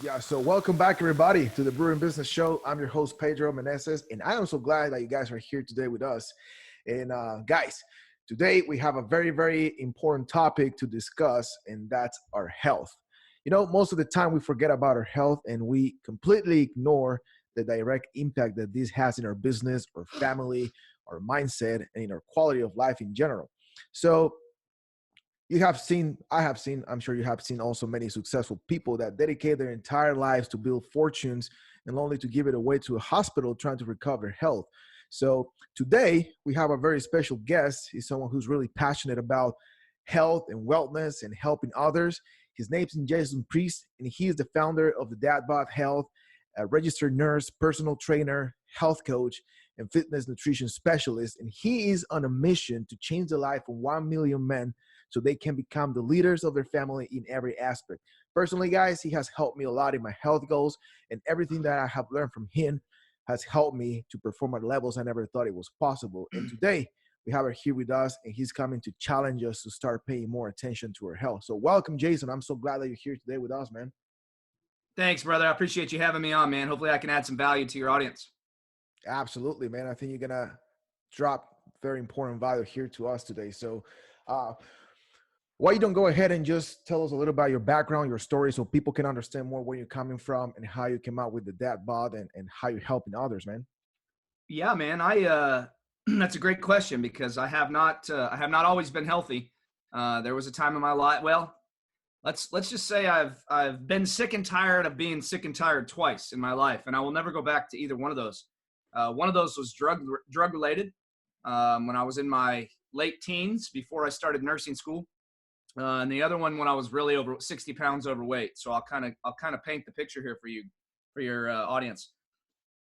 Yeah, so welcome back, everybody, to the Brewing Business Show. I'm your host, Pedro Meneses, and I am so glad that you guys are here today with us. And guys, today we have a very, very important topic to discuss, and that's our health. You know, most of the time we forget about our health and we completely ignore the direct impact that this has in our business, our family, our mindset, and in our quality of life in general. So, I have seen, I'm sure you have seen also many successful people that dedicate their entire lives to build fortunes and only to give it away to a hospital trying to recover health. So today we have a very special guest. He's someone who's really passionate about health and wellness and helping others. His name's Jason Priest, and he is the founder of the Dad Bod Health, a registered nurse, personal trainer, health coach, and fitness nutrition specialist. And he is on a mission to change the life of 1 million men so they can become the leaders of their family in every aspect. Personally, guys, he has helped me a lot in my health goals, and everything that I have learned from him has helped me to perform at levels I never thought it was possible. And today, we have her here with us, and he's coming to challenge us to start paying more attention to our health. So welcome, Jason. I'm so glad that you're here today with us, man. Thanks, brother. I appreciate you having me on, man. Hopefully I can add some value to your audience. Absolutely, man. I think you're going to drop very important value here to us today. So, uh, why you don't go ahead and just tell us a little about your background, your story, so people can understand more where you're coming from and how you came out with the Dad Bod and how you're helping others, man. Yeah, man. That's a great question because I have not always been healthy. There was a time in my life. Well, let's just say I've been sick and tired of being sick and tired twice in my life, and I will never go back to either one of those. One of those was drug related. When I was in my late teens before I started nursing school. And the other one when I was really over 60 pounds overweight. So I'll kind of paint the picture here for your audience.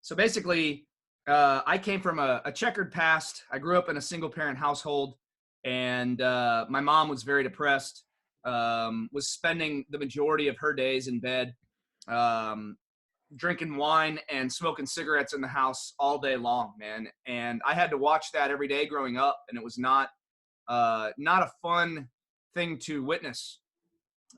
So basically, I came from a checkered past. I grew up in a single parent household, and my mom was very depressed. Was spending the majority of her days in bed, um, drinking wine and smoking cigarettes in the house all day long, man. And I had to watch that every day growing up, and it was not a fun thing to witness.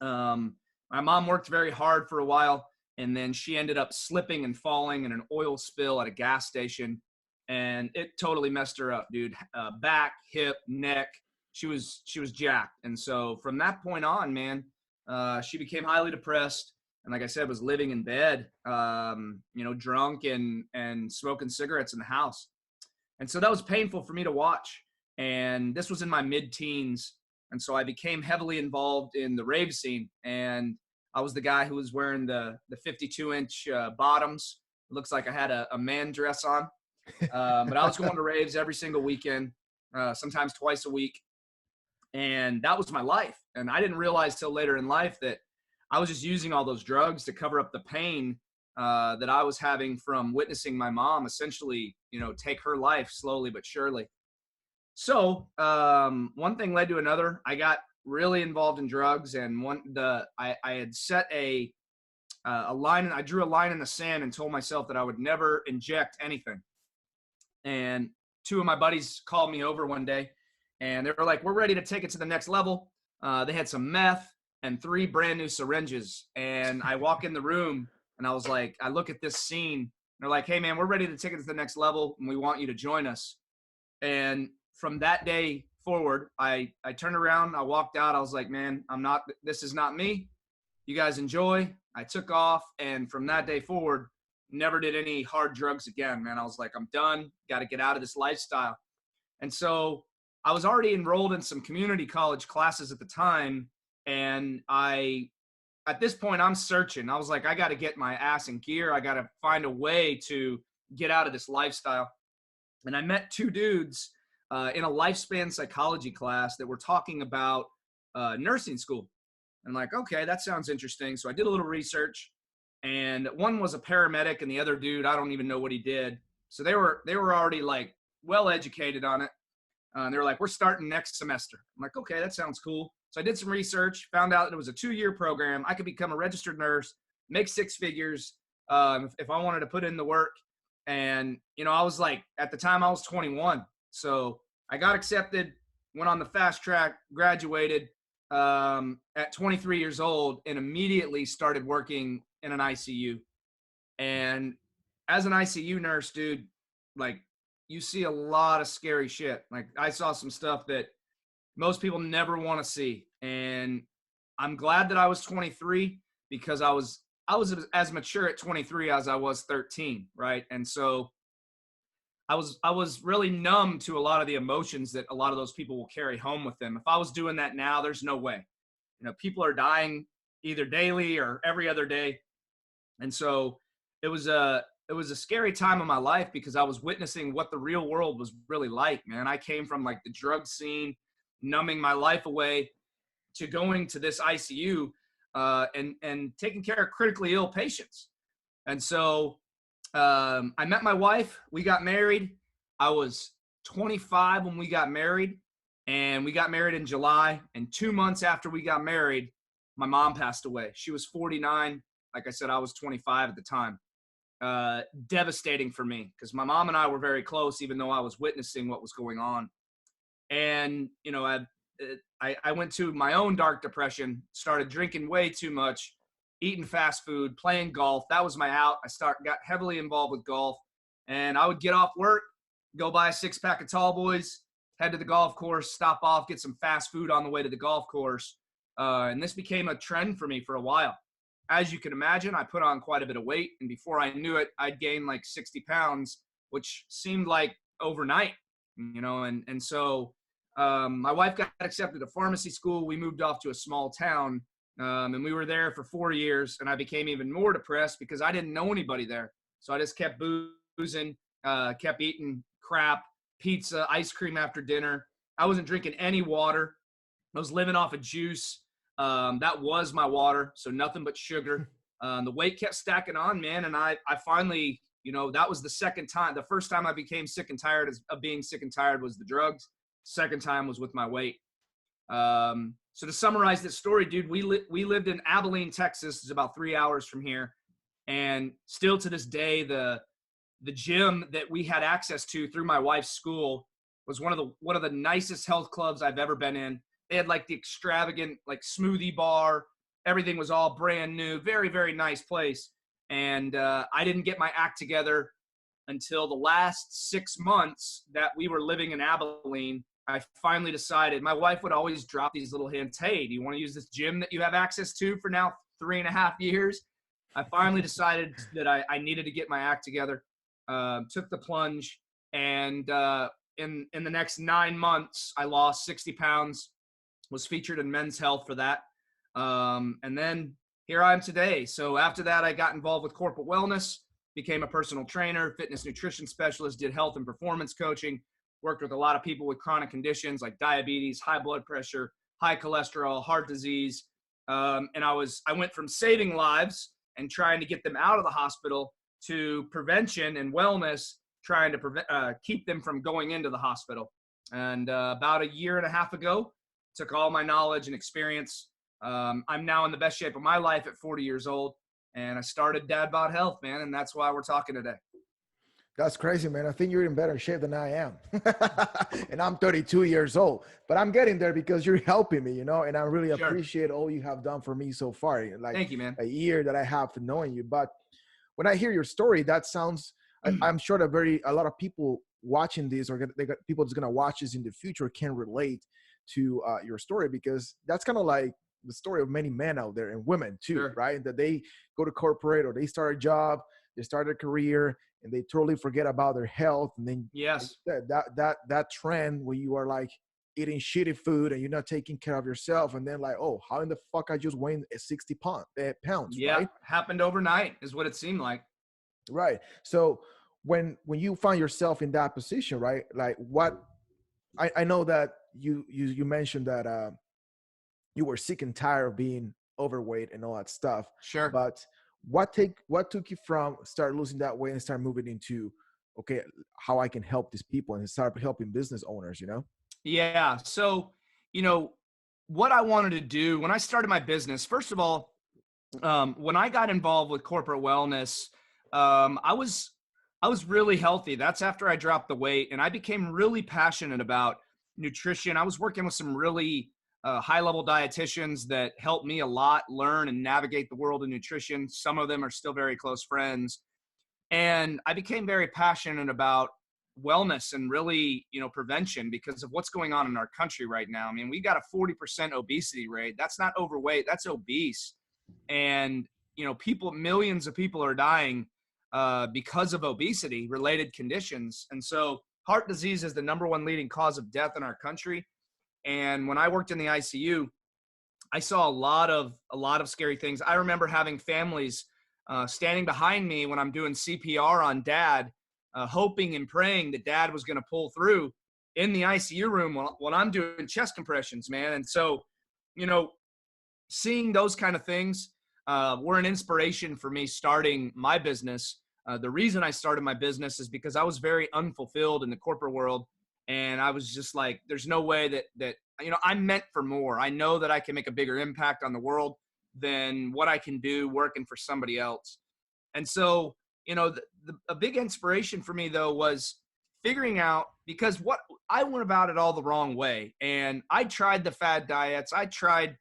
Um, my mom worked very hard for a while, and then she ended up slipping and falling in an oil spill at a gas station, and it totally messed her up, dude. Back, hip, neck. She was jacked, and so from that point on, man, she became highly depressed, and like I said, was living in bed, drunk and smoking cigarettes in the house, and so that was painful for me to watch. And this was in my mid-teens. And so I became heavily involved in the rave scene. And I was the guy who was wearing the 52-inch bottoms. It looks like I had a man dress on. But I was going to raves every single weekend, sometimes twice a week. And that was my life. And I didn't realize till later in life that I was just using all those drugs to cover up the pain that I was having from witnessing my mom essentially, take her life slowly but surely. So one thing led to another. I got really involved in drugs, and I had set a line, and I drew a line in the sand and told myself that I would never inject anything. And two of my buddies called me over one day, and they were like, "We're ready to take it to the next level." They had some meth and 3 brand new syringes, and I walk in the room, and I was like, I look at this scene, and they're like, "Hey, man, we're ready to take it to the next level, and we want you to join us." And from that day forward, I turned around, I walked out, I was like, man, this is not me. You guys enjoy. I took off. And from that day forward, never did any hard drugs again, man. I was like, I'm done. Got to get out of this lifestyle. And so I was already enrolled in some community college classes at the time. And at this point, I'm searching. I was like, I got to get my ass in gear. I got to find a way to get out of this lifestyle. And I met 2 dudes in a lifespan psychology class that were talking about nursing school. And like, okay, that sounds interesting. So I did a little research, and one was a paramedic, and the other dude, I don't even know what he did. So they were already like well educated on it. And they were like, we're starting next semester. I'm like, okay, that sounds cool. So I did some research, found out that it was a 2-year program. I could become a registered nurse, make 6 figures if I wanted to put in the work. And, I was like, at the time I was 21. So I got accepted, went on the fast track, graduated at 23 years old, and immediately started working in an ICU. And as an ICU nurse, dude, like you see a lot of scary shit. Like I saw some stuff that most people never want to see. And I'm glad that I was 23 because I was as mature at 23 as I was 13, right? And so I was really numb to a lot of the emotions that a lot of those people will carry home with them. If I was doing that now, there's no way. People are dying either daily or every other day. And so it was a scary time of my life because I was witnessing what the real world was really like, man. I came from like the drug scene, numbing my life away, to going to this ICU and taking care of critically ill patients. And so I met my wife. We got married. I was 25 when we got married, and we got married in July. And 2 months after we got married, my mom passed away. She was 49. Like I said, I was 25 at the time. Devastating for me because my mom and I were very close, even though I was witnessing what was going on. And I went to my own dark depression, started drinking way too much, eating fast food, playing golf. That was my out. Got heavily involved with golf, and I would get off work, go buy a 6-pack of tall boys, head to the golf course, stop off, get some fast food on the way to the golf course. And this became a trend for me for a while. As you can imagine, I put on quite a bit of weight, and before I knew it, I'd gained like 60 pounds, which seemed like overnight, and so my wife got accepted to pharmacy school. We moved off to a small town, and we were there for 4 years, and I became even more depressed because I didn't know anybody there. So I just kept boozing, kept eating crap, pizza, ice cream after dinner. I wasn't drinking any water. I was living off of juice. That was my water, so nothing but sugar. The weight kept stacking on, man, and I finally, that was the second time. The first time I became sick and tired of being sick and tired was the drugs. Second time was with my weight. So to summarize this story, dude, we lived in Abilene, Texas. It's about 3 hours from here, and still to this day, the gym that we had access to through my wife's school was one of the nicest health clubs I've ever been in. They had like the extravagant like smoothie bar. Everything was all brand new. Very, very nice place. And I didn't get my act together until the last 6 months that we were living in Abilene. I finally decided. My wife would always drop these little hints. Hey, do you want to use this gym that you have access to for now 3.5 years? I finally decided that I needed to get my act together. Took the plunge. And in the next 9 months, I lost 60 pounds. Was featured in Men's Health for that. And then here I am today. So after that, I got involved with corporate wellness, became a personal trainer, fitness nutrition specialist, did health and performance coaching, worked with a lot of people with chronic conditions like diabetes, high blood pressure, high cholesterol, heart disease. And I went from saving lives and trying to get them out of the hospital to prevention and wellness, trying to keep them from going into the hospital. And about 1.5 years ago, took all my knowledge and experience. I'm now in the best shape of my life at 40 years old, and I started Dad Bod Health, man, and that's why we're talking today. That's crazy, man. I think you're in better shape than I am. And I'm 32 years old, but I'm getting there because you're helping me, and I really appreciate all you have done for me so far. Like, thank you, man. A year that I have to knowing you. But when I hear your story, that sounds, I'm sure that a lot of people watching this, or people that's going to watch this in the future, can relate to your story, because that's kind of like the story of many men out there, and women too, right? That they go to corporate, or they start a job, they start a career, and they totally forget about their health. And then that trend where you are like eating shitty food and you're not taking care of yourself, and then like, oh, how in the fuck I just weighed 60 pounds? Yeah, right? Happened overnight is what it seemed like. Right. So when you find yourself in that position, right? Like what? I know that you mentioned that you were sick and tired of being overweight and all that stuff. Sure. But what took you from start losing that weight and start moving into, okay, how I can help these people and start helping business owners, Yeah. So, what I wanted to do when I started my business, first of all, when I got involved with corporate wellness, I was really healthy. That's after I dropped the weight, and I became really passionate about nutrition. I was working with some really high-level dietitians that helped me a lot learn and navigate the world of nutrition. Some of them are still very close friends. And I became very passionate about wellness and really, prevention because of what's going on in our country right now. I mean, we got a 40% obesity rate. That's not overweight, that's obese. And, millions of people are dying because of obesity related conditions. And so heart disease is the number one leading cause of death in our country. And when I worked in the ICU, I saw a lot of scary things. I remember having families standing behind me when I'm doing CPR on Dad, hoping and praying that Dad was going to pull through in the ICU room when I'm doing chest compressions, man. And so, seeing those kind of things were an inspiration for me starting my business. The reason I started my business is because I was very unfulfilled in the corporate world. And I was just like, there's no way that I'm meant for more. I know that I can make a bigger impact on the world than what I can do working for somebody else. And so, a big inspiration for me, though, was figuring out, because what I went about it all the wrong way. And I tried the fad diets. I tried,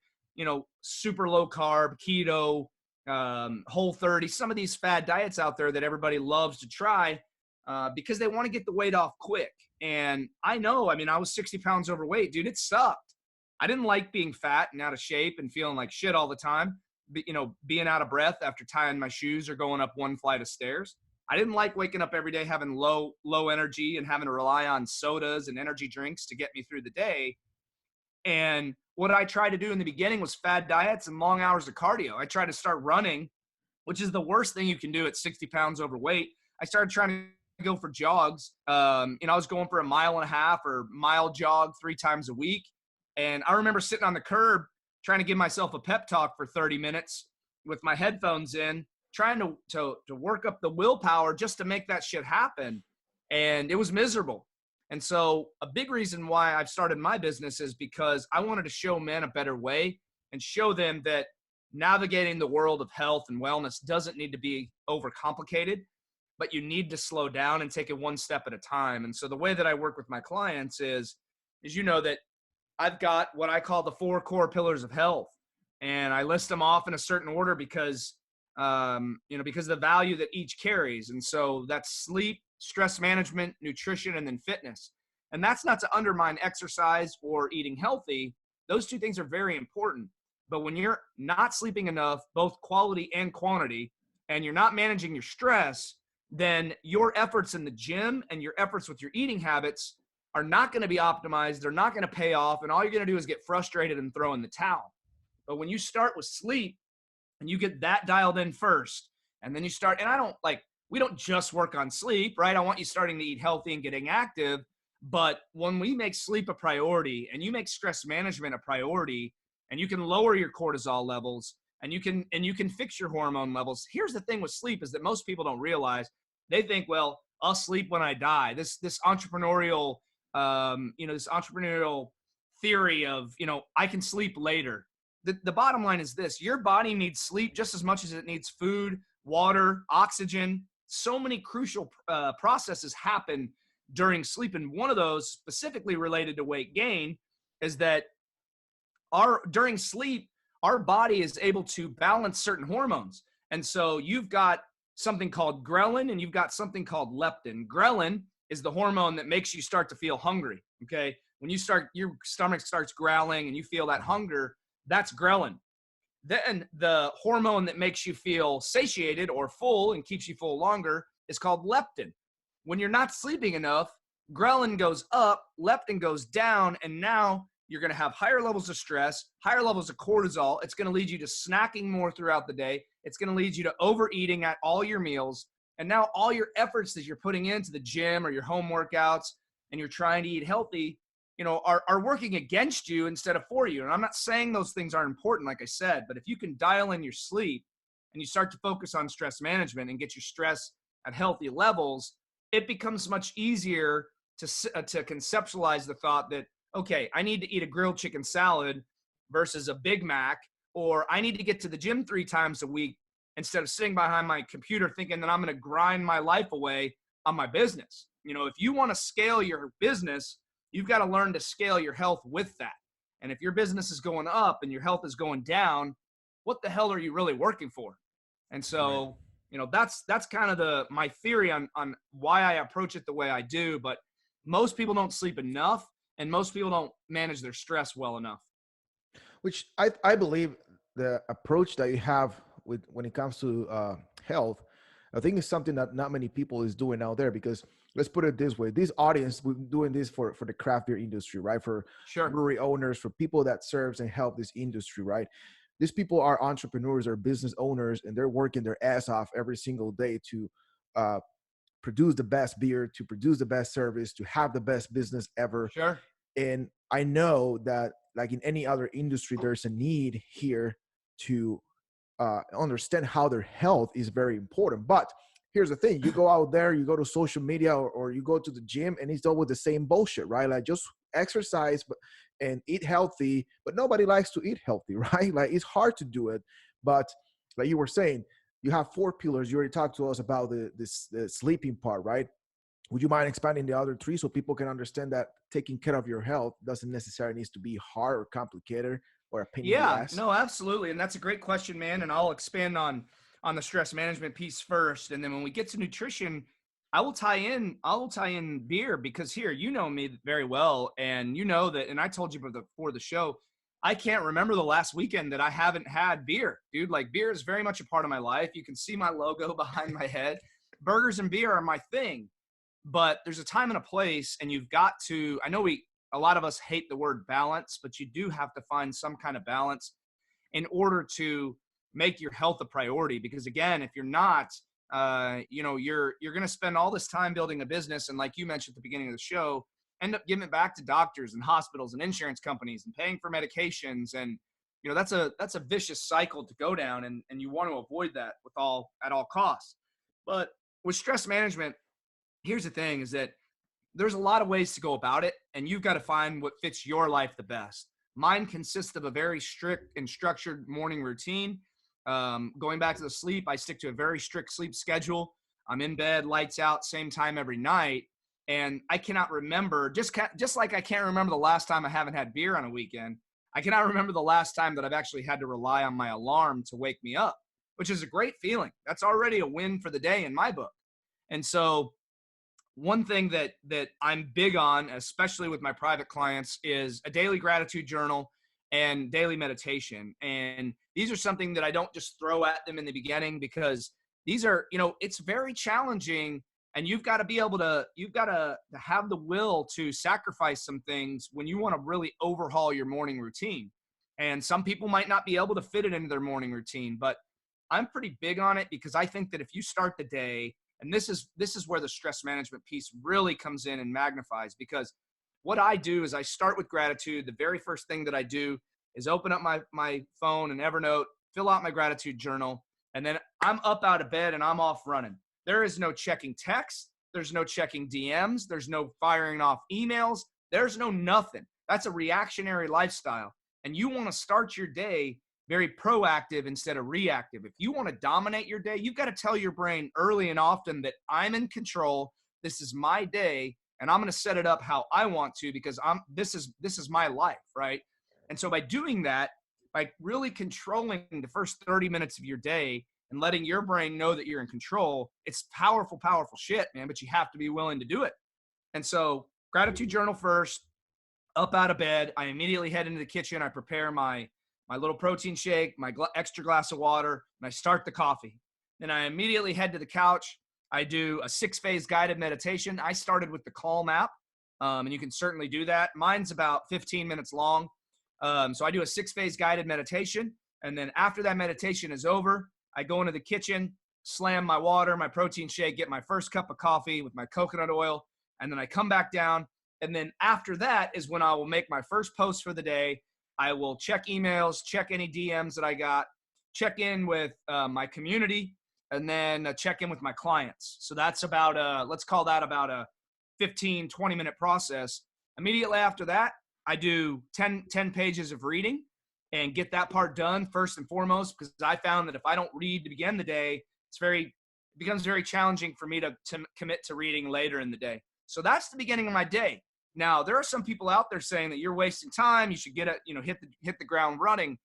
super low carb, keto, Whole30, some of these fad diets out there that everybody loves to try because they want to get the weight off quick. And I was 60 pounds overweight, dude. It sucked. I didn't like being fat and out of shape and feeling like shit all the time, being out of breath after tying my shoes or going up one flight of stairs. I didn't like waking up every day having low energy and having to rely on sodas and energy drinks to get me through the day. And what I tried to do in the beginning was fad diets and long hours of cardio. I tried to start running, which is the worst thing you can do at 60 pounds overweight. I started trying to go for jogs. I was going for a 1.5 mile or mile jog 3 times a week. And I remember sitting on the curb trying to give myself a pep talk for 30 minutes with my headphones in, trying to work up the willpower just to make that shit happen. And it was miserable. And so a big reason why I've started my business is because I wanted to show men a better way and show them that navigating the world of health and wellness doesn't need to be overcomplicated, but you need to slow down and take it one step at a time. And so the way that I work with my clients is that I've got what I call the 4 core pillars of health, and I list them off in a certain order because of the value that each carries. And so that's sleep, stress management, nutrition, and then fitness. And that's not to undermine exercise or eating healthy. Those 2 things are very important. But when you're not sleeping enough, both quality and quantity, and you're not managing your stress, then your efforts in the gym and your efforts with your eating habits are not going to be optimized. They're not going to pay off. And all you're going to do is get frustrated and throw in the towel. But when you start with sleep and you get that dialed in first, and then you start, and we don't just work on sleep, right? I want you starting to eat healthy and getting active. But when we make sleep a priority and you make stress management a priority, and you can lower your cortisol levels and you can fix your hormone levels. Here's the thing with sleep is that most people don't realize. They think, well, I'll sleep when I die. This entrepreneurial, this entrepreneurial theory of, I can sleep later. The bottom line is this: your body needs sleep just as much as it needs food, water, oxygen. So many crucial processes happen during sleep. And one of those specifically related to weight gain is that during sleep, our body is able to balance certain hormones. And so you've got something called ghrelin and you've got something called leptin. Ghrelin is the hormone that makes you start to feel hungry. Okay. When your stomach starts growling and you feel that hunger, that's ghrelin. Then the hormone that makes you feel satiated or full and keeps you full longer is called leptin. When you're not sleeping enough, ghrelin goes up, leptin goes down, and now you're going to have higher levels of stress, higher levels of cortisol. It's going to lead you to snacking more throughout the day. It's going to lead you to overeating at all your meals. And now all your efforts that you're putting into the gym or your home workouts and you're trying to eat healthy, are working against you instead of for you. And I'm not saying those things aren't important, like I said, but if you can dial in your sleep and you start to focus on stress management and get your stress at healthy levels, it becomes much easier to conceptualize the thought that, okay, I need to eat a grilled chicken salad versus a Big Mac, or I need to get to the gym 3 times a week instead of sitting behind my computer thinking that I'm going to grind my life away on my business. If you want to scale your business, you've got to learn to scale your health with that. And if your business is going up and your health is going down, what the hell are you really working for? And Right. so, that's kind of my theory on why I approach it the way I do. But most people don't sleep enough, and most people don't manage their stress well enough. Which I believe the approach that you have with when it comes to health, I think is something that not many people is doing out there. Because let's put it this way: this audience, we're doing this for the craft beer industry, right? For Sure. brewery owners, for people that serves and help this industry, right? These people are entrepreneurs or business owners, and they're working their ass off every single day to uh, produce the best beer, to produce the best service, to have the best business ever. Sure. And I know that, like in any other industry, there's a need here to understand how their health is very important. But here's the thing: you go out there, you go to social media, or you go to the gym, and it's all with the same bullshit, right? Like, just exercise and eat healthy. But nobody likes to eat healthy, right? Like, it's hard to do it. But like you were saying, you have four pillars. You already talked to us about the sleeping part, right? Would you mind expanding the other three so people can understand that taking care of your health doesn't necessarily need to be hard or complicated or a pain in the Yeah, ass? no, absolutely. And that's a great question, man. And I'll expand on the stress management piece first. And then when we get to nutrition, I will tie in beer, because here, you know me very well. And you know that, and I told you before the show, I can't remember the last weekend that I haven't had beer, dude. Like, beer is very much a part of my life. You can see my logo behind my head. Burgers and beer are my thing. But there's a time and a place, and you've got to, I know a lot of us hate the word balance, but you do have to find some kind of balance in order to make your health a priority. Because again, if you're not, you're going to spend all this time building a business, and like you mentioned at the beginning of the show, end up giving it back to doctors and hospitals and insurance companies and paying for medications. And that's a vicious cycle to go down, and you want to avoid that at all costs. But with stress management, here's the thing: is that there's a lot of ways to go about it, and you've got to find what fits your life the best. Mine consists of a very strict and structured morning routine. Going back to the sleep, I stick to a very strict sleep schedule. I'm in bed, lights out, same time every night. And I cannot remember, just like I can't remember the last time I haven't had beer on a weekend, I cannot remember the last time that I've actually had to rely on my alarm to wake me up, which is a great feeling. That's already a win for the day in my book. And so one thing that I'm big on, especially with my private clients, is a daily gratitude journal and daily meditation. And these are something that I don't just throw at them in the beginning, because these are, it's very challenging, and you've got to have the will to sacrifice some things when you want to really overhaul your morning routine. And some people might not be able to fit it into their morning routine, but I'm pretty big on it, because I think that if you start the day, and this is where the stress management piece really comes in and magnifies, because what I do is I start with gratitude. The very first thing that I do is open up my phone and Evernote, fill out my gratitude journal, and then I'm up out of bed and I'm off running. There is no checking text. There's no checking DMs. There's no firing off emails. There's no nothing. That's a reactionary lifestyle. And you want to start your day very proactive instead of reactive. If you want to dominate your day, you've got to tell your brain early and often that I'm in control. This is my day, and I'm going to set it up how I want to, because this is my life, right? And so by doing that, by really controlling the first 30 minutes of your day and letting your brain know that you're in control, it's powerful, powerful shit, man, but you have to be willing to do it. And so gratitude journal first, up out of bed, I immediately head into the kitchen. I prepare my little protein shake, my extra glass of water, and I start the coffee. Then I immediately head to the couch. I do a 6-phase guided meditation. I started with the Calm app, and you can certainly do that. Mine's about 15 minutes long. So I do a 6-phase guided meditation. And then after that meditation is over, I go into the kitchen, slam my water, my protein shake, get my first cup of coffee with my coconut oil, and then I come back down. And then after that is when I will make my first post for the day. I will check emails, check any DMs that I got, check in with my community, and then check in with my clients. So that's let's call that about a 15, 20-minute process. Immediately after that, I do 10 pages of reading and get that part done first and foremost, because I found that if I don't read to begin the day, it becomes very challenging for me to commit to reading later in the day. So that's the beginning of my day. Now, there are some people out there saying that you're wasting time. You should hit the ground running.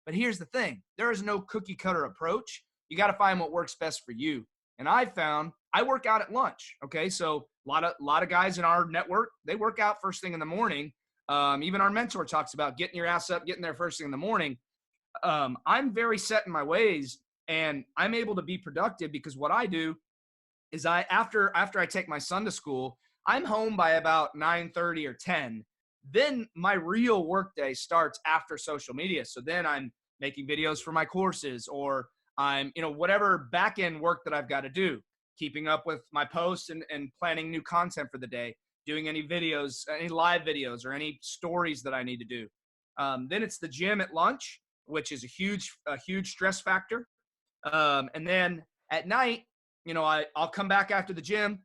But here's the thing. There is no cookie cutter approach. You got to find what works best for you. And I found I work out at lunch. Okay. So a lot of guys in our network, they work out first thing in the morning. Even our mentor talks about getting your ass up, getting there first thing in the morning. I'm very set in my ways, and I'm able to be productive because what I do is after I take my son to school, I'm home by about 9:30 or 10. Then my real workday starts after social media. So then I'm making videos for my courses, or I'm, whatever back end work that I've got to do, keeping up with my posts and planning new content for the day, doing any videos, any live videos or any stories that I need to do. Then it's the gym at lunch, which is a huge stress factor. And then at night, I'll come back after the gym,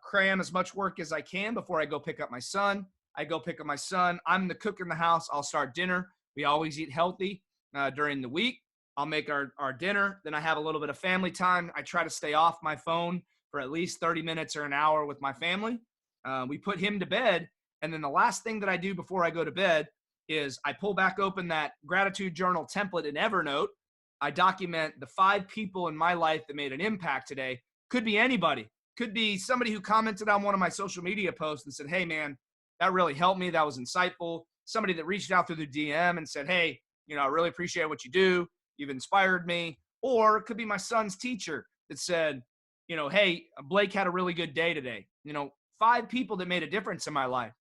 cram as much work as I can before I go pick up my son. I go pick up my son. I'm the cook in the house. I'll start dinner. We always eat healthy during the week. I'll make our dinner. Then I have a little bit of family time. I try to stay off my phone for at least 30 minutes or an hour with my family. We put him to bed. And then the last thing that I do before I go to bed is I pull back open that gratitude journal template in Evernote. I document the 5 people in my life that made an impact today. Could be anybody. Could be somebody who commented on one of my social media posts and said, hey, man, that really helped me. That was insightful. Somebody that reached out through the DM and said, hey, I really appreciate what you do. You've inspired me. Or it could be my son's teacher that said, hey, Blake had a really good day today. 5 people that made a difference in my life.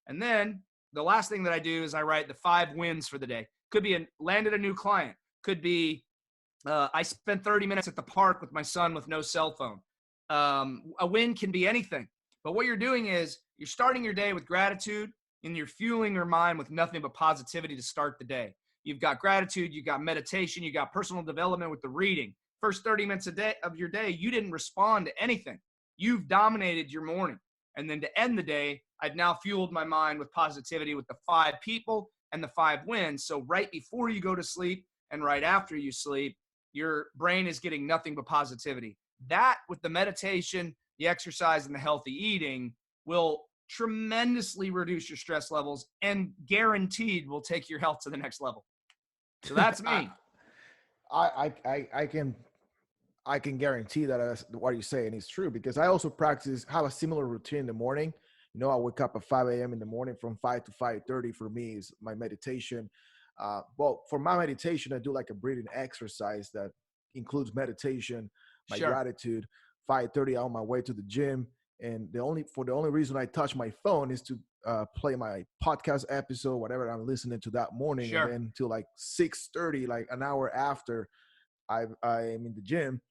And then the last thing that I do is I write the 5 wins for the day. Could be landed a new client. Could be I spent 30 minutes at the park with my son with no cell phone. A win can be anything. But what you're doing is you're starting your day with gratitude, and you're fueling your mind with nothing but positivity to start the day. You've got gratitude, you've got meditation, you've got personal development with the reading. First 30 minutes a day of your day, you didn't respond to anything. You've dominated your morning. And then to end the day, I've now fueled my mind with positivity with the 5 people and the 5 wins. So right before you go to sleep and right after you sleep, your brain is getting nothing but positivity. That, with the meditation, the exercise, and the healthy eating, will tremendously reduce your stress levels and guaranteed will take your health to the next level. So that's me. I can guarantee that what you're saying is true, because I also have a similar routine in the morning. I wake up at 5 a.m. in the morning. From 5 to 5:30 for me is my meditation. Well, for my meditation, I do like a breathing exercise that includes meditation, my gratitude. 5:30 on my way to the gym, and the only reason I touch my phone is to play my podcast episode, whatever I'm listening to that morning, and then till like 6:30, like an hour after I'm in the gym,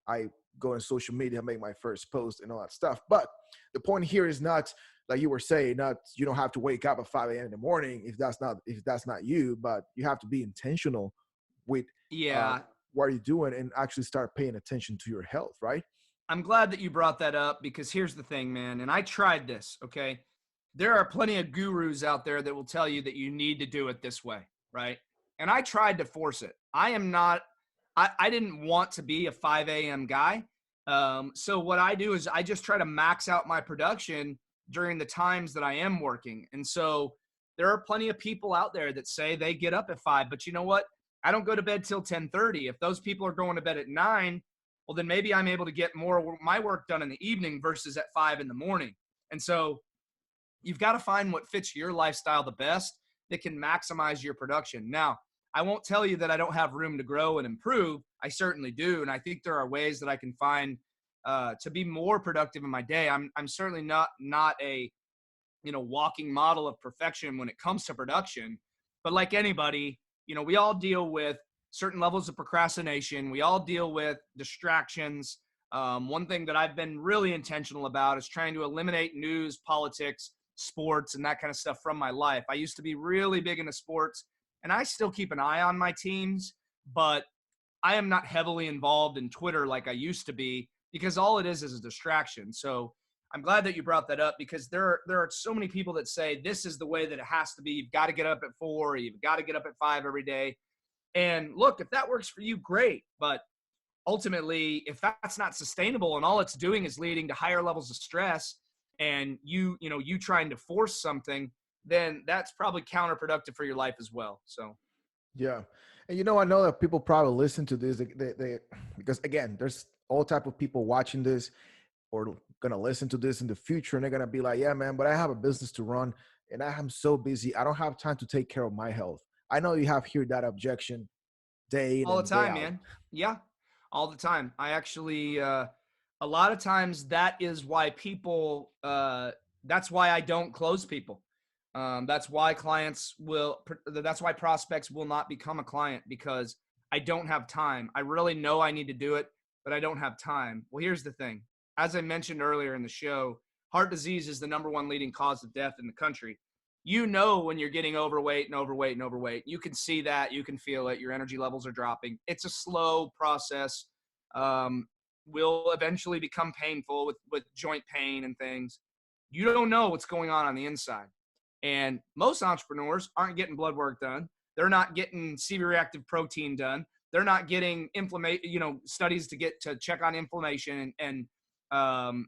I go on social media, make my first post and all that stuff. But the point here is not, like you were saying, you don't have to wake up at 5 a.m. in the morning if that's not you, but you have to be intentional with what you're doing and actually start paying attention to your health, right? I'm glad that you brought that up, because here's the thing, man. And I tried this, okay? There are plenty of gurus out there that will tell you that you need to do it this way, right? And I tried to force it. I didn't want to be a 5 a.m. guy. So what I do is I just try to max out my production during the times that I am working. And so there are plenty of people out there that say they get up at 5, but you know what? I don't go to bed till 10:30. If those people are going to bed at 9, well, then maybe I'm able to get more of my work done in the evening versus at 5 in the morning. And so you've got to find what fits your lifestyle the best that can maximize your production. Now, I won't tell you that I don't have room to grow and improve. I certainly do. And I think there are ways that I can find to be more productive in my day. I'm certainly not a, walking model of perfection when it comes to production, but like anybody, we all deal with certain levels of procrastination. We all deal with distractions. One thing that I've been really intentional about is trying to eliminate news, politics, sports, and that kind of stuff from my life. I used to be really big into sports, and I still keep an eye on my teams, but I am not heavily involved in Twitter like I used to be, because all it is a distraction. So I'm glad that you brought that up, because there are so many people that say this is the way that it has to be. You've got to get up at 4, or you've got to get up at 5 every day. And look, if that works for you, great. But ultimately, if that's not sustainable and all it's doing is leading to higher levels of stress and you trying to force something, then that's probably counterproductive for your life as well. So Yeah. And I know that people probably listen to this because again, there's all type of people watching this or gonna listen to this in the future, and they're gonna be like, yeah, man, but I have a business to run and I am so busy. I don't have time to take care of my health. I know you have heard that objection day in all the and day time, out. man. Yeah, all the time. I actually, a lot of times that is why people, that's why I don't close people. That's why that's why prospects will not become a client, because I don't have time. I really know I need to do it, but I don't have time. Well, here's the thing. As I mentioned earlier in the show, heart disease is the #1 leading cause of death in the country. When you're getting overweight and overweight and overweight. You can see that, you can feel it. Your energy levels are dropping. It's a slow process. Um, will eventually become painful with joint pain and things. You don't know what's going on the inside. And most entrepreneurs aren't getting blood work done. They're not getting C-reactive protein done. They're not getting studies to check on inflammation and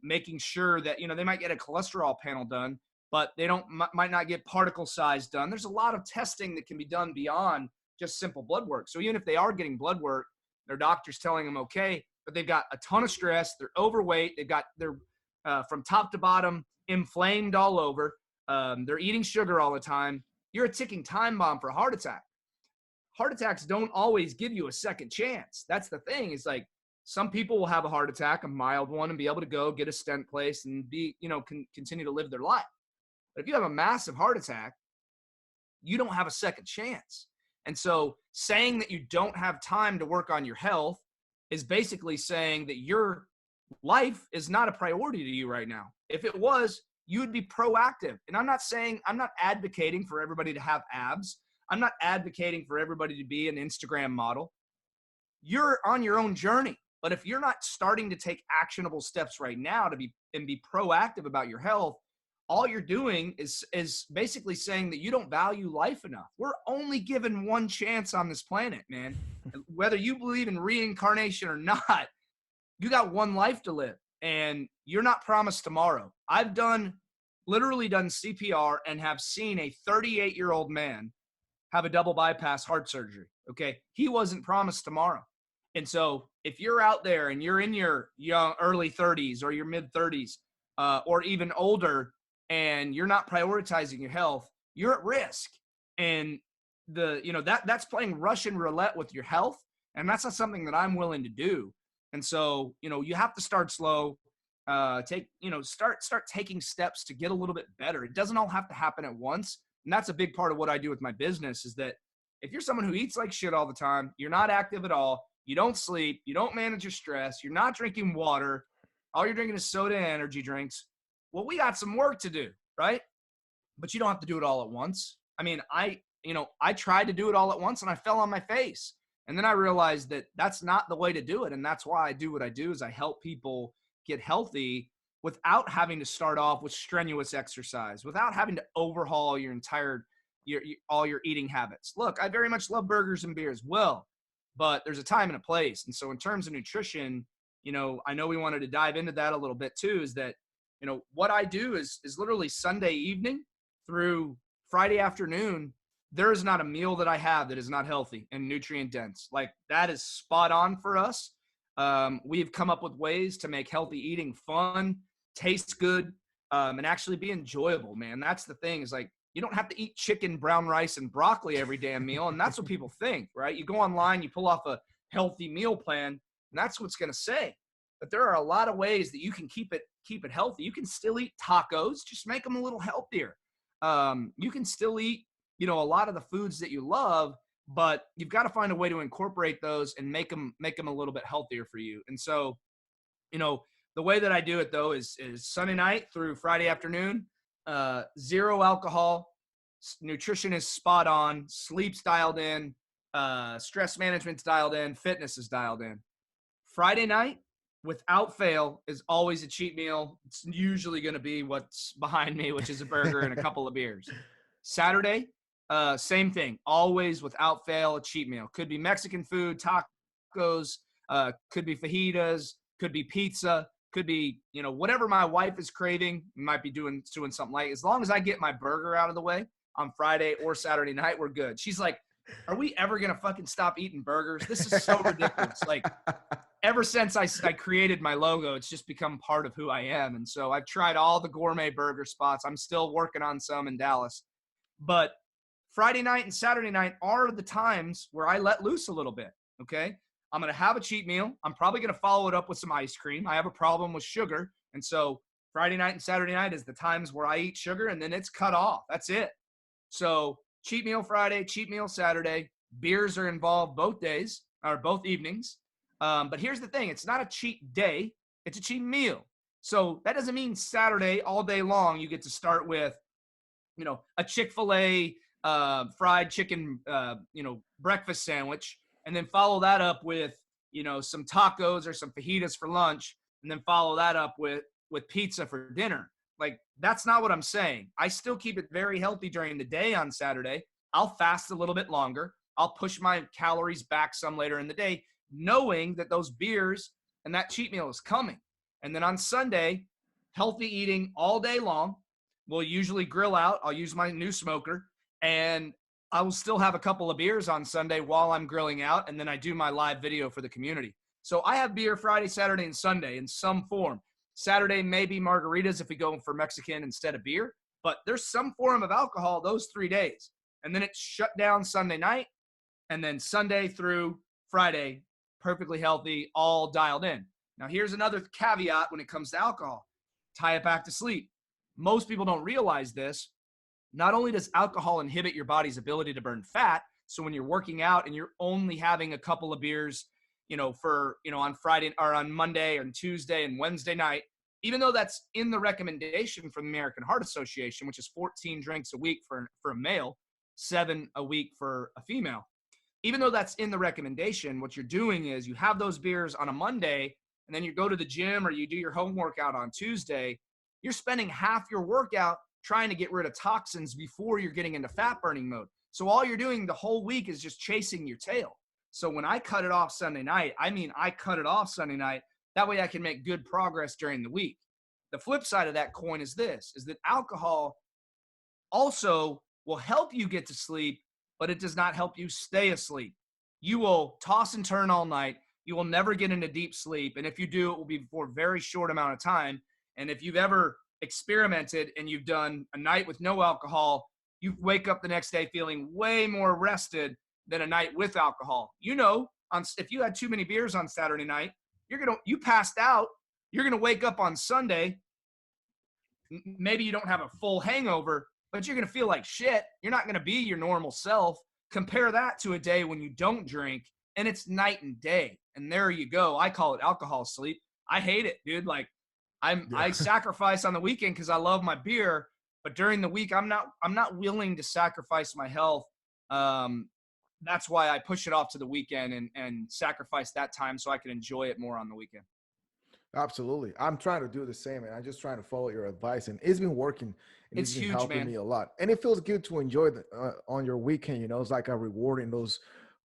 making sure that, they might get a cholesterol panel done, but they might not get particle size done. There's a lot of testing that can be done beyond just simple blood work. So even if they are getting blood work, their doctor's telling them okay, but they've got a ton of stress, they're overweight, they're from top to bottom inflamed all over, they're eating sugar all the time. You're a ticking time bomb for a heart attack. Heart attacks don't always give you a second chance. That's the thing. It's like some people will have a heart attack, a mild one, and be able to go get a stent placed and continue to live their life. But if you have a massive heart attack, you don't have a second chance. And so saying that you don't have time to work on your health is basically saying that your life is not a priority to you right now. If it was, you would be proactive. And I'm not advocating for everybody to have abs. I'm not advocating for everybody to be an Instagram model. You're on your own journey. But if you're not starting to take actionable steps right now to be proactive about your health, all you're doing is basically saying that you don't value life enough. We're only given one chance on this planet, man. Whether you believe in reincarnation or not, you got one life to live, and you're not promised tomorrow. I've literally done CPR and have seen a 38-year-old man have a double bypass heart surgery. Okay. He wasn't promised tomorrow. And so if you're out there and you're in your early 30s or your mid 30s, or even older, and you're not prioritizing your health, you're at risk. And that's playing Russian roulette with your health. And that's not something that I'm willing to do. And so, you have to start slow, start taking steps to get a little bit better. It doesn't all have to happen at once. And that's a big part of what I do with my business, is that if you're someone who eats like shit all the time, you're not active at all, you don't sleep, you don't manage your stress, you're not drinking water, all you're drinking is soda and energy drinks, well, we got some work to do, right? But you don't have to do it all at once. I mean, I tried to do it all at once and I fell on my face. And then I realized that that's not the way to do it. And that's why I do what I do, is I help people get healthy without having to start off with strenuous exercise, without having to overhaul your entire, all your eating habits. Look, I very much love burgers and beers. Well, but there's a time and a place. And so in terms of nutrition, I know we wanted to dive into that a little bit too, is that, what I do is literally Sunday evening through Friday afternoon, there is not a meal that I have that is not healthy and nutrient dense. Like, that is spot on for us. We've come up with ways to make healthy eating fun, taste good, and actually be enjoyable, man. That's the thing, is like, you don't have to eat chicken, brown rice, and broccoli every damn meal. And that's what people think, right? You go online, you pull off a healthy meal plan, and that's what's going to say. But there are a lot of ways that you can keep it healthy. You can still eat tacos, just make them a little healthier. You can still eat, a lot of the foods that you love, but you've got to find a way to incorporate those and make them a little bit healthier for you. And so, the way that I do it though is Sunday night through Friday afternoon, 0 alcohol, nutrition is spot on, sleep's dialed in, stress management's dialed in, fitness is dialed in. Friday night, without fail, is always a cheat meal. It's usually going to be what's behind me, which is a burger and a couple of beers. Saturday, same thing. Always, without fail, a cheat meal. Could be Mexican food, tacos, could be fajitas, could be pizza, could be, whatever my wife is craving, might be doing something like, as long as I get my burger out of the way on Friday or Saturday night, we're good. She's like, are we ever going to fucking stop eating burgers? This is so ridiculous. Like, ever since I created my logo, it's just become part of who I am. And so I've tried all the gourmet burger spots. I'm still working on some in Dallas. But Friday night and Saturday night are the times where I let loose a little bit, okay? I'm going to have a cheat meal. I'm probably going to follow it up with some ice cream. I have a problem with sugar. And so Friday night and Saturday night is the times where I eat sugar, and then it's cut off. That's it. So cheat meal Friday, cheat meal Saturday. Beers are involved both days or both evenings. But here's the thing. It's not a cheat day. It's a cheat meal. So that doesn't mean Saturday all day long you get to start with, a Chick-fil-A fried chicken, breakfast sandwich, and then follow that up with, some tacos or some fajitas for lunch, and then follow that up with pizza for dinner. Like, that's not what I'm saying. I still keep it very healthy during the day on Saturday. I'll fast a little bit longer. I'll push my calories back some later in the day, knowing that those beers and that cheat meal is coming. And then on Sunday, healthy eating all day long. We'll usually grill out. I'll use my new smoker, and I will still have a couple of beers on Sunday while I'm grilling out, and then I do my live video for the community. So I have beer Friday, Saturday, and Sunday in some form. Saturday, maybe margaritas if we go for Mexican instead of beer, but there's some form of alcohol those 3 days. And then it's shut down Sunday night, and then Sunday through Friday, perfectly healthy, all dialed in. Now, here's another caveat when it comes to alcohol. Tie it back to sleep. Most people don't realize this. Not only does alcohol inhibit your body's ability to burn fat, so when you're working out and you're only having a couple of beers, on Friday or on Monday and Tuesday and Wednesday night, even though that's in the recommendation from the American Heart Association, which is 14 drinks a week for a male, 7 a week for a female. Even though that's in the recommendation, what you're doing is you have those beers on a Monday, and then you go to the gym or you do your home workout on Tuesday. You're spending half your workout trying to get rid of toxins before you're getting into fat burning mode. So all you're doing the whole week is just chasing your tail. So when I cut it off Sunday night, I cut it off Sunday night. That way I can make good progress during the week. The flip side of that coin is that alcohol also will help you get to sleep, but it does not help you stay asleep. You will toss and turn all night. You will never get into deep sleep. And if you do, it will be for a very short amount of time. And if you've ever experimented and you've done a night with no alcohol, you wake up the next day feeling way more rested than a night with alcohol. If you had too many beers on Saturday night, you passed out. You're going to wake up on Sunday. Maybe you don't have a full hangover, but you're going to feel like shit. You're not going to be your normal self. Compare that to a day when you don't drink, and it's night and day. And there you go. I call it alcohol sleep. I hate it, dude. Like, I sacrifice on the weekend because I love my beer, but during the week I'm not willing to sacrifice my health. That's why I push it off to the weekend and sacrifice that time so I can enjoy it more on the weekend. Absolutely. I'm trying to do the same, and I'm just trying to follow your advice, and it's been working. And it's been huge, helping man. me a lot. And it feels good to enjoy on your weekend. It's like a rewarding those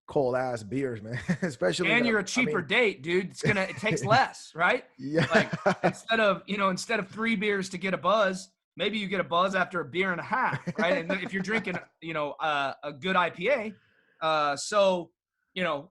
cold ass beers, man. Especially, and you're a cheaper date, dude. It takes less, right? Yeah. Like instead of 3 beers to get a buzz, maybe you get a buzz after a beer and a half, right? And if you're drinking, a good IPA,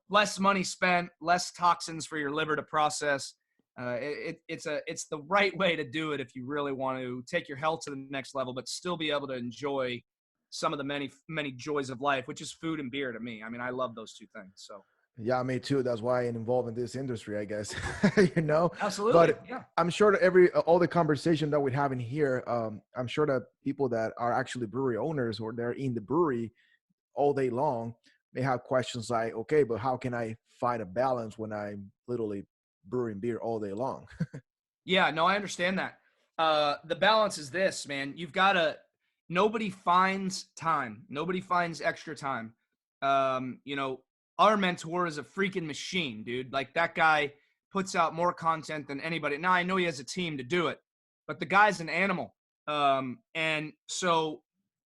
less money spent, less toxins for your liver to process. It's the right way to do it if you really want to take your health to the next level, but still be able to enjoy some of the many, many joys of life, which is food and beer to me. I mean, I love those two things. So. Yeah, me too. That's why I'm involved in this industry, I guess. Absolutely. But yeah. I'm sure that all the conversation that we're having here, I'm sure that people that are actually brewery owners or they're in the brewery all day long may have questions like, okay, but how can I find a balance when I'm literally brewing beer all day long? Yeah, no, I understand that. The balance is this, man. Nobody finds time. Nobody finds extra time. Our mentor is a freaking machine, dude. Like, that guy puts out more content than anybody. Now, I know he has a team to do it, but the guy's an animal. And so,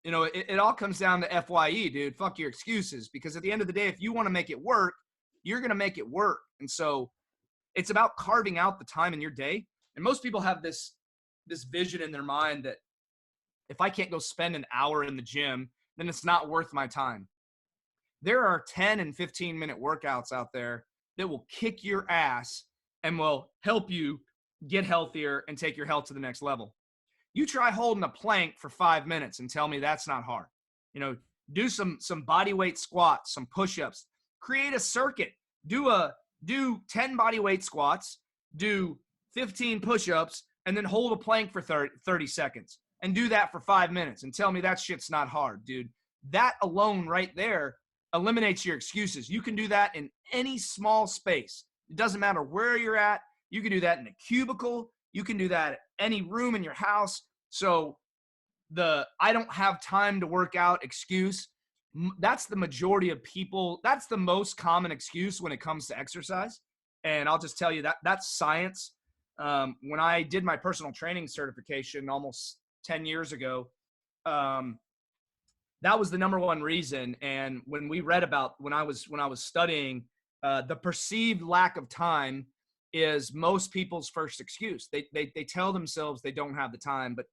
it all comes down to FYE, dude. Fuck your excuses. Because at the end of the day, if you want to make it work, you're going to make it work. And so it's about carving out the time in your day And most people have this vision in their mind that if I can't go spend an hour in the gym, then it's not worth my time. There are 10 and 15-minute workouts out there that will kick your ass and will help you get healthier and take your health to the next level. You try holding a plank for 5 minutes and tell me that's not hard. You know, do some body weight squats, some push-ups, create a circuit, do 10 body weight squats, do 15 push-ups, and then hold a plank for 30 seconds and do that for 5 minutes and tell me that shit's not hard, dude. That alone right there eliminates your excuses. You can do that in any small space. It doesn't matter where you're at. You can do that in a cubicle. You can do that at any room in your house. So the I don't have time to work out excuse, that's the majority of people. That's the most common excuse when it comes to exercise. And I'll just tell you that that's science. When I did my personal training certification almost 10 years ago, that was the number one reason. And when we read about when I was studying, the perceived lack of time is most people's first excuse. They tell themselves they don't have the time, but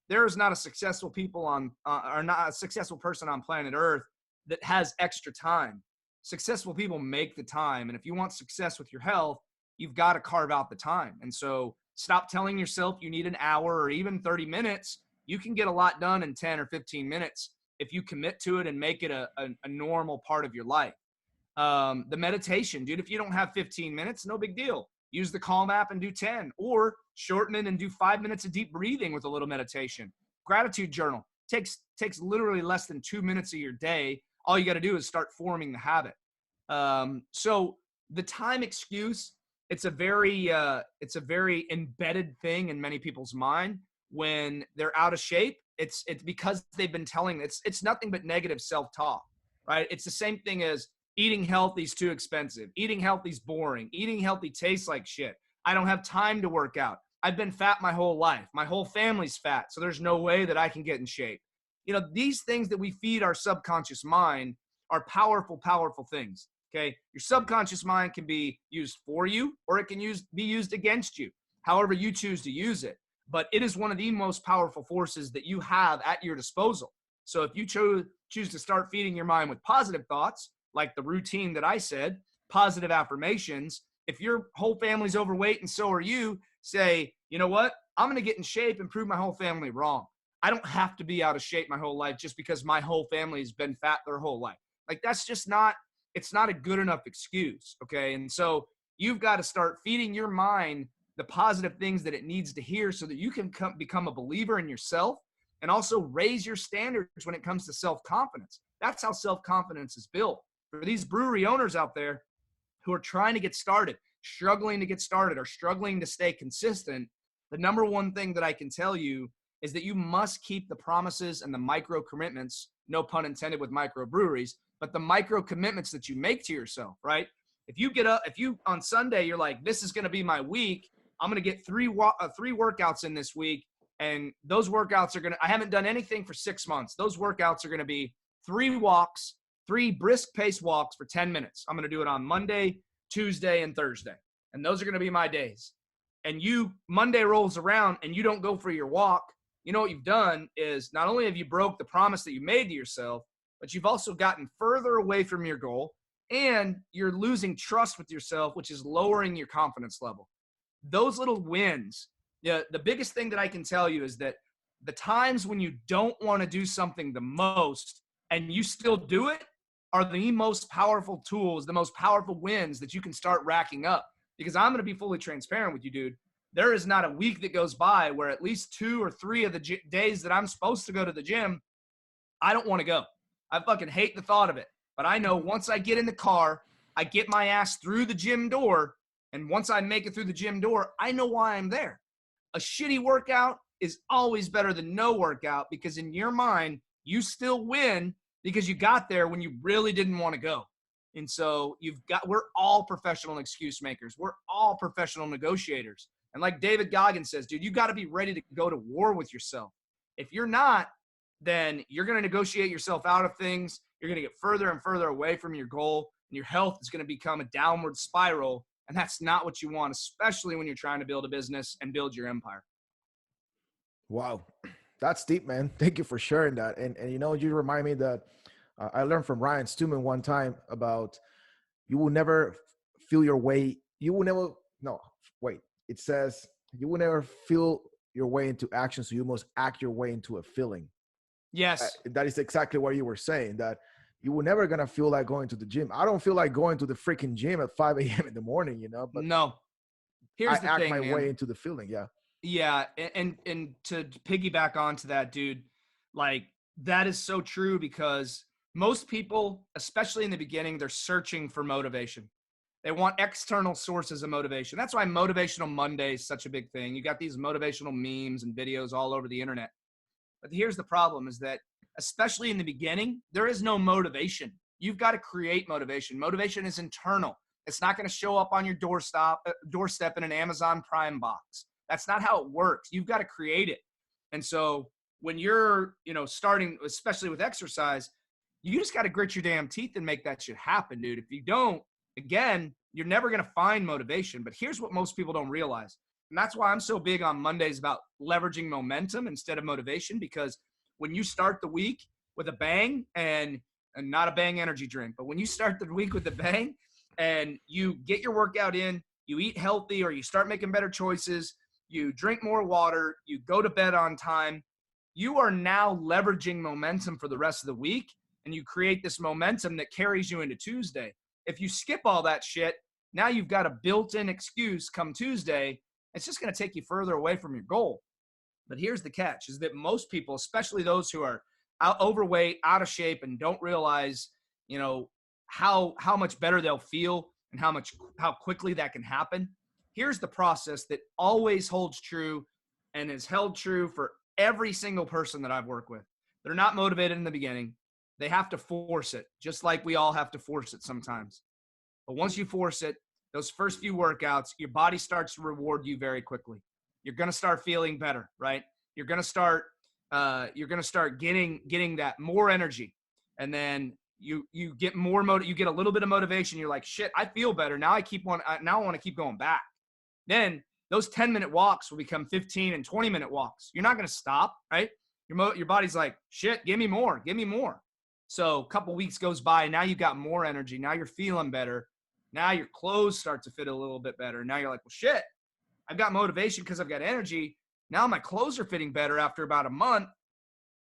there is not a successful people on or not a successful person on planet Earth that has extra time. Successful people make the time, and if you want success with your health, you've got to carve out the time. And so stop telling yourself you need an hour or even 30 minutes. You can get a lot done in 10 or 15 minutes if you commit to it and make it a normal part of your life. The meditation, dude, if you don't have 15 minutes, no big deal. Use the Calm app and do 10, or shorten it and do 5 minutes of deep breathing with a little meditation. Gratitude journal takes literally less than 2 minutes of your day. All you got to do is start forming the habit. So the time excuse, it's a very embedded thing in many people's mind. When they're out of shape, it's because they've been telling it's nothing but negative self-talk, right? It's the same thing as eating healthy is too expensive. Eating healthy is boring. Eating healthy tastes like shit. I don't have time to work out. I've been fat my whole life. My whole family's fat, so there's no way that I can get in shape. You know, these things that we feed our subconscious mind are powerful, powerful things, okay? Your subconscious mind can be used for you, or it can be used against you, however you choose to use it. But it is one of the most powerful forces that you have at your disposal. So if you choose to start feeding your mind with positive thoughts, like the routine that I said, positive affirmations, if your whole family's overweight and so are you, say, you know what? I'm going to get in shape and prove my whole family wrong. I don't have to be out of shape my whole life just because my whole family has been fat their whole life. Like, that's just it's not a good enough excuse, okay? And so you've got to start feeding your mind the positive things that it needs to hear so that you can become a believer in yourself and also raise your standards when it comes to self-confidence. That's how self-confidence is built. For these brewery owners out there who are trying to get started, struggling to get started, or struggling to stay consistent, the number one thing that I can tell you is that you must keep the promises and the micro commitments, no pun intended with micro breweries, but the micro commitments that you make to yourself, right? If you on Sunday, you're like, this is going to be my week. I'm going to get three workouts in this week. And those workouts are I haven't done anything for 6 months. Those workouts are going to be 3 walks, 3 brisk pace walks for 10 minutes. I'm going to do it on Monday, Tuesday, and Thursday. And those are going to be my days. And Monday rolls around and you don't go for your walk. You know what you've done is not only have you broke the promise that you made to yourself, but you've also gotten further away from your goal, and you're losing trust with yourself, which is lowering your confidence level. Those little wins, the biggest thing that I can tell you is that the times when you don't want to do something the most and you still do it are the most powerful tools, the most powerful wins that you can start racking up. Because I'm going to be fully transparent with you, dude. There is not a week that goes by where at least 2 or 3 of the days that I'm supposed to go to the gym, I don't want to go. I fucking hate the thought of it. But I know once I get in the car, I get my ass through the gym door, and once I make it through the gym door, I know why I'm there. A shitty workout is always better than no workout, because in your mind, you still win because you got there when you really didn't want to go. And so we're all professional excuse makers. We're all professional negotiators. And like David Goggins says, dude, you got to be ready to go to war with yourself. If you're not, then you're going to negotiate yourself out of things. You're going to get further and further away from your goal, and your health is going to become a downward spiral. And that's not what you want, especially when you're trying to build a business and build your empire. Wow, that's deep, man. Thank you for sharing that. And you remind me that I learned from Ryan Stewman one time about you will never feel your way. You will never. No, wait. It says you will never feel your way into action, so you must act your way into a feeling. Yes. That is exactly what you were saying. That you were never gonna feel like going to the gym. I don't feel like going to the freaking gym at 5 a.m. in the morning, but No. I Here's the act thing, my way man. into the feeling. Yeah. Yeah, and to piggyback onto that, dude, like that is so true because most people, especially in the beginning, they're searching for motivation. They want external sources of motivation. That's why Motivational Monday is such a big thing. You got these motivational memes and videos all over the internet. But here's the problem is that, especially in the beginning, there is no motivation. You've got to create motivation. Motivation is internal. It's not going to show up on your doorstep in an Amazon Prime box. That's not how it works. You've got to create it. And so when you're, starting, especially with exercise, you just got to grit your damn teeth and make that shit happen, dude. If you don't, again, you're never going to find motivation. But here's what most people don't realize. And that's why I'm so big on Mondays about leveraging momentum instead of motivation, because when you start the week with a bang and not a bang energy drink, but when you start the week with a bang and you get your workout in, you eat healthy or you start making better choices, you drink more water, you go to bed on time, you are now leveraging momentum for the rest of the week, and you create this momentum that carries you into Tuesday. If you skip all that shit, now you've got a built-in excuse come Tuesday. It's just going to take you further away from your goal. But here's the catch is that most people, especially those who are overweight, out of shape, and don't realize, how much better they'll feel and how quickly that can happen. Here's the process that always holds true and is held true for every single person that I've worked with. They're not motivated in the beginning. They have to force it, just like we all have to force it sometimes. But once you force it, those first few workouts, your body starts to reward you very quickly. You're going to start feeling better, right? You're going to start getting that more energy. And then you get you get a little bit of motivation. You're like, shit, I feel better. Now I want to keep going back. Then those 10-minute walks will become 15 and 20-minute walks. You're not going to stop, right? Your body's like, shit, give me more. So a couple weeks goes by. Now you've got more energy. Now you're feeling better. Now your clothes start to fit a little bit better. Now you're like, well, shit, I've got motivation because I've got energy. Now my clothes are fitting better after about a month.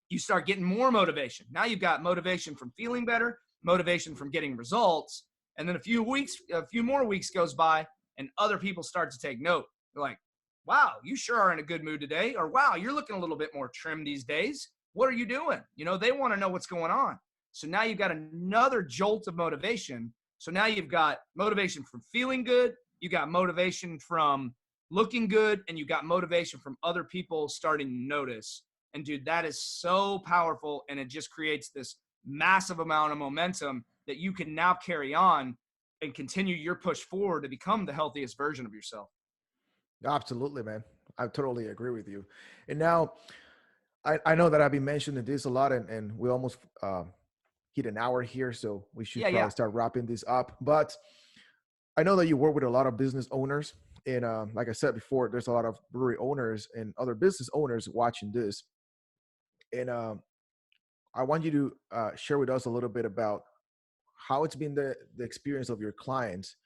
You start getting more motivation. Now you've got motivation from feeling better, motivation from getting results. And then a few more weeks goes by and other people start to take note. They're like, wow, you sure are in a good mood today. Or wow, you're looking a little bit more trim these days. What are you doing? They want to know what's going on. So now you've got another jolt of motivation. So now you've got motivation from feeling good. You got motivation from looking good, and you got motivation from other people starting to notice. And dude, that is so powerful. And it just creates this massive amount of momentum that you can now carry on and continue your push forward to become the healthiest version of yourself. Absolutely, man. I totally agree with you. And now I know that I've been mentioning this a lot, and we almost hit an hour here, so we should probably start wrapping this up. But I know that you work with a lot of business owners, and like I said before, there's a lot of brewery owners and other business owners watching this. And I want you to share with us a little bit about how it's been the experience of your clients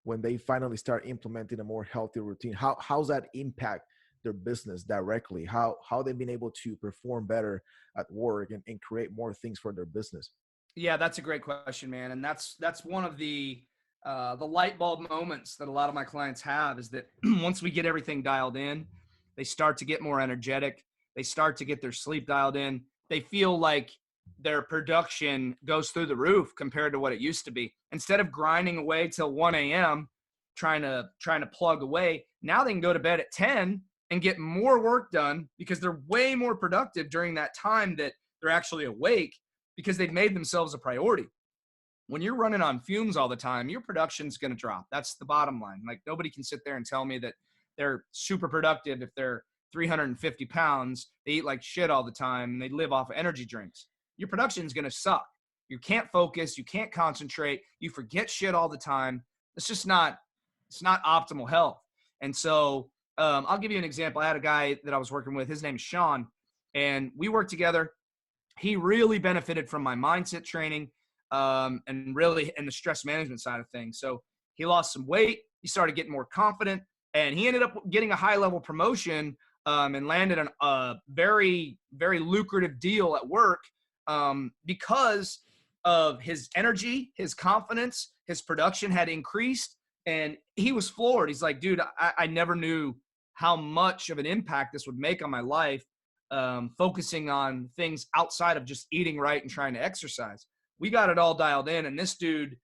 when they finally start implementing a more healthy routine. How's that impact their business directly? How they've been able to perform better at work and create more things for their business? Yeah, that's a great question, man. And that's one of the light bulb moments that a lot of my clients have is that once we get everything dialed in, they start to get more energetic. They start to get their sleep dialed in. They feel like their production goes through the roof compared to what it used to be. Instead of grinding away till 1 a.m., trying to plug away, now they can go to bed at 10 and get more work done because they're way more productive during that time that they're actually awake because they've made themselves a priority. When you're running on fumes all the time, your production's going to drop. That's the bottom line. Like, nobody can sit there and tell me that they're super productive if they're 350 pounds, they eat like shit all the time, and they live off of energy drinks. Your production's going to suck. You can't focus. You can't concentrate. You forget shit all the time. It's It's not optimal health. And so I'll give you an example. I had a guy that I was working with. His name is Sean, and we worked together. He really benefited from my mindset training, and really in the stress management side of things. So he lost some weight. He started getting more confident, and he ended up getting a high level promotion, and landed a very, very lucrative deal at work, because of his energy, his confidence, his production had increased, and he was floored. He's like, dude, I never knew how much of an impact this would make on my life, focusing on things outside of just eating right and trying to exercise. We got it all dialed in, and this dude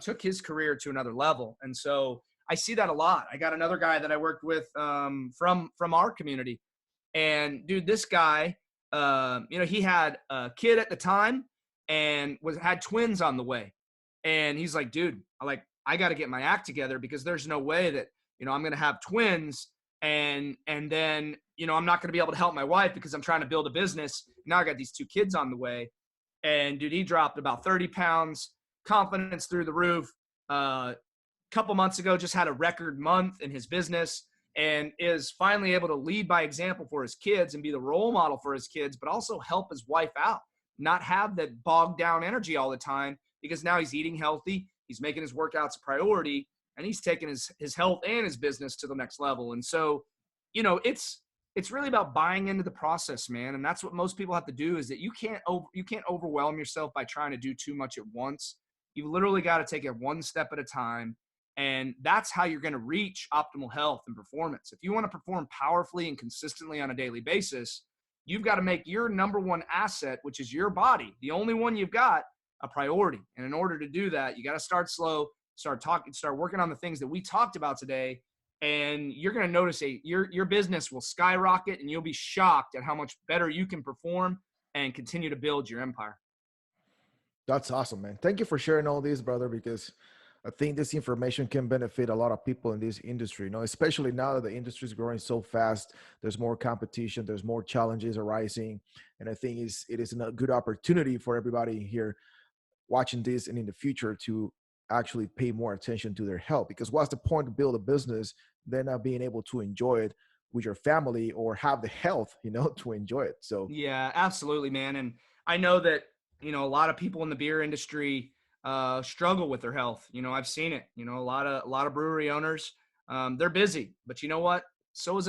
took his career to another level. And so I see that a lot. I got another guy that I worked with, from our community, and dude, this guy, he had a kid at the time and had twins on the way. And he's like, dude, I got to get my act together, because there's no way that, I'm going to have twins and then, I'm not going to be able to help my wife because I'm trying to build a business. Now I got these two kids on the way. And dude, he dropped about 30 pounds, confidence through the roof. Couple months ago, just had a record month in his business, and is finally able to lead by example for his kids and be the role model for his kids, but also help his wife out, not have that bogged down energy all the time, because now he's eating healthy. He's making his workouts a priority, and he's taking his health and his business to the next level. And so, it's really about buying into the process, man. And that's what most people have to do, is that you can't overwhelm yourself by trying to do too much at once. You've literally got to take it one step at a time. And that's how you're going to reach optimal health and performance. If you want to perform powerfully and consistently on a daily basis, you've got to make your number one asset, which is your body, the only one you've got, a priority. And in order to do that, you got to start slow, start working on the things that we talked about today. And you're going to notice your business will skyrocket, and you'll be shocked at how much better you can perform and continue to build your empire. That's awesome, man. Thank you for sharing all this, brother, because I think this information can benefit a lot of people in this industry, especially now that the industry is growing so fast. There's more competition, there's more challenges arising. And I think it is a good opportunity for everybody here watching this and in the future to actually pay more attention to their health. Because what's the point to build a business, then not being able to enjoy it with your family or have the health, to enjoy it. So yeah, absolutely, man. And I know that, a lot of people in the beer industry struggle with their health. I've seen it. A lot of brewery owners, they're busy, but you know what? So is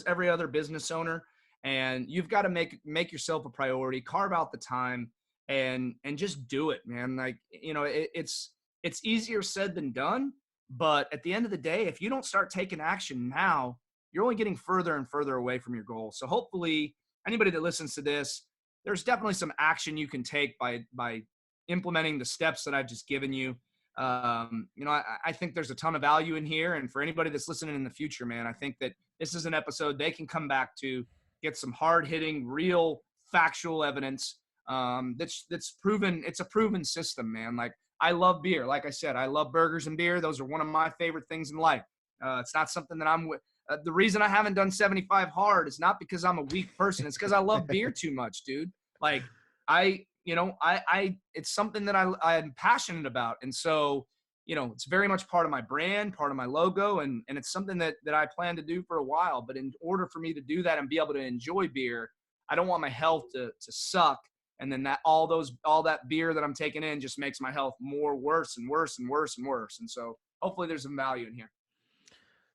every other business owner. And you've got to make yourself a priority, carve out the time, and just do it, man. Like, it's easier said than done, but at the end of the day, if you don't start taking action now, you're only getting further and further away from your goal. So hopefully anybody that listens to this, there's definitely some action you can take by implementing the steps that I've just given you. I think there's a ton of value in here. And for anybody that's listening in the future, man, I think that this is an episode they can come back to, get some hard hitting, real factual evidence. That's proven. It's a proven system, man. Like, I love beer. Like I said, I love burgers and beer. Those are one of my favorite things in life. It's not something that I'm with. The reason I haven't done 75 hard is not because I'm a weak person. It's because I love beer too much, dude. Like, it's something that I'm passionate about. And so, it's very much part of my brand, part of my logo, and it's something that I plan to do for a while. But in order for me to do that and be able to enjoy beer, I don't want my health to suck. And then all that beer that I'm taking in just makes my health worse and worse and worse and worse. And so hopefully there's some value in here.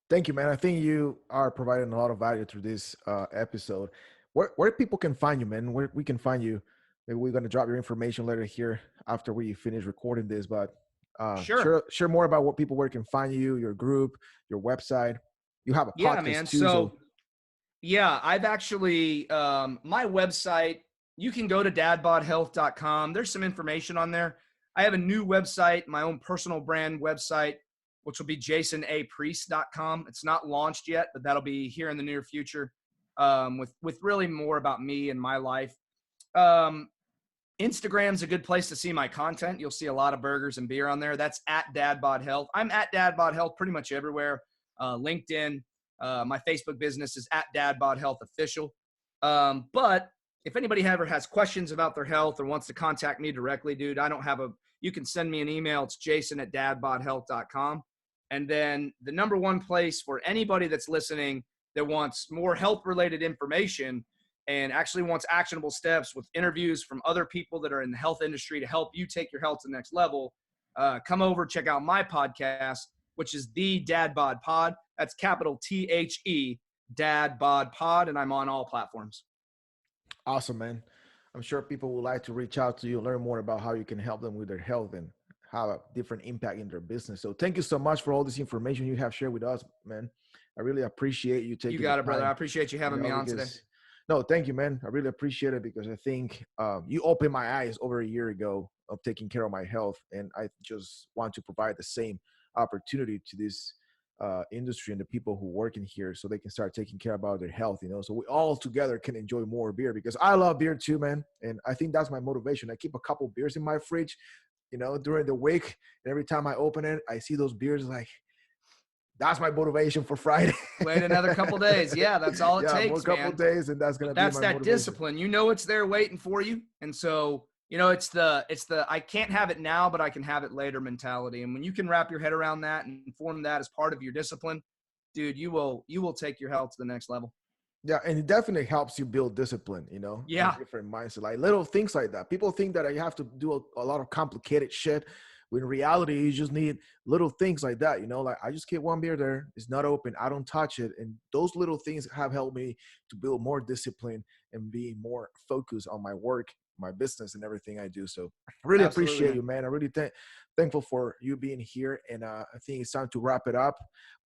Thank you, man. I think you are providing a lot of value through this episode. Where people can find you, man? Where we can find you? Maybe we're going to drop your information later here after we finish recording this. But sure. Share more about what people where can find you, your group, your website. You have a podcast man. too. So yeah, I've actually my website. You can go to dadbodhealth.com. There's some information on there. I have a new website, my own personal brand website, which will be jasonapriest.com. It's not launched yet, but that'll be here in the near future, with really more about me and my life. Instagram's a good place to see my content. You'll see a lot of burgers and beer on there. That's at Dad Bod Health. I'm at Dad Bod Health pretty much everywhere. LinkedIn, my Facebook business is at Dad Bod Health Official. But if anybody ever has questions about their health or wants to contact me directly, dude, you can send me an email. It's jason@dadbodhealth.com. And then the number one place for anybody that's listening that wants more health related information and actually wants actionable steps with interviews from other people that are in the health industry to help you take your health to the next level, come over, check out my podcast, which is the Dad Bod Pod. That's capital THE, Dad Bod Pod, and I'm on all platforms. Awesome, man. I'm sure people would like to reach out to you, learn more about how you can help them with their health and have a different impact in their business. So thank you so much for all this information you have shared with us, man. I really appreciate you taking You got the it, brother. time, I appreciate you having me on today. No, thank you, man. I really appreciate it because I think you opened my eyes over a year ago of taking care of my health. And I just want to provide the same opportunity to this industry and the people who work in here so they can start taking care about their health, so we all together can enjoy more beer, because I love beer too, man. And I think that's my motivation. I keep a couple beers in my fridge, during the week. And every time I open it, I see those beers, like, that's my motivation for Friday. Wait another couple days. Yeah, that's all it takes, more couple man. days, and that's gonna be my motivation. Discipline. It's there waiting for you. And so, it's the I can't have it now, but I can have it later mentality. And when you can wrap your head around that and form that as part of your discipline, dude, you will take your health to the next level. Yeah, and it definitely helps you build discipline, Yeah. Different mindset, like little things like that. People think that you have to do a lot of complicated shit. When in reality, you just need little things like that, like I just keep one beer there. It's not open. I don't touch it. And those little things have helped me to build more discipline and be more focused on my work, my business, and everything I do. So I really appreciate you, man. I really thankful for you being here. And I think it's time to wrap it up.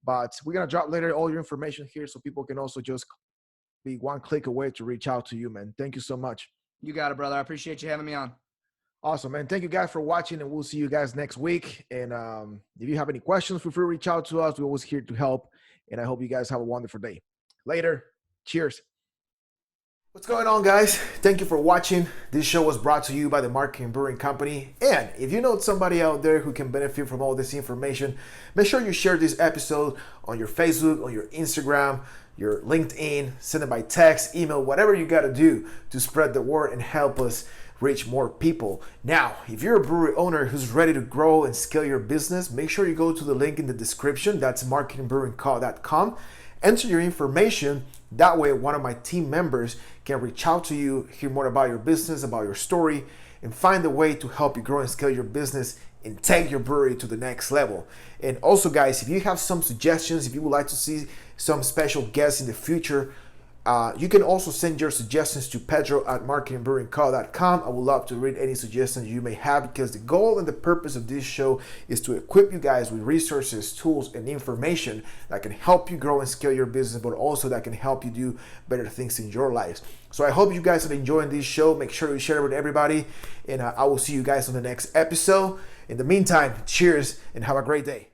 But we're going to drop later all your information here so people can also just be one click away to reach out to you, man. Thank you so much. You got it, brother. I appreciate you having me on. Awesome, man. Thank you guys for watching, and we'll see you guys next week. And if you have any questions, feel free to reach out to us. We're always here to help. And I hope you guys have a wonderful day. Later. Cheers. What's going on, guys? Thank you for watching. This show was brought to you by the Marketing Brewing Company. And if you know somebody out there who can benefit from all this information, make sure you share this episode on your Facebook, on your Instagram, your LinkedIn, send it by text, email, whatever you got to do to spread the word and help us reach more people. Now, if you're a brewery owner who's ready to grow and scale your business, make sure you go to the link in the description. That's marketingbrewingcall.com. Enter your information. That way, one of my team members can reach out to you, hear more about your business, about your story, and find a way to help you grow and scale your business and take your brewery to the next level. And also, guys, if you have some suggestions, if you would like to see some special guests in the future, you can also send your suggestions to pedro@marketingbrewingcall.com. I would love to read any suggestions you may have, because the goal and the purpose of this show is to equip you guys with resources, tools, and information that can help you grow and scale your business, but also that can help you do better things in your lives. So I hope you guys are enjoying this show. Make sure you share it with everybody, and I will see you guys on the next episode. In the meantime, cheers and have a great day.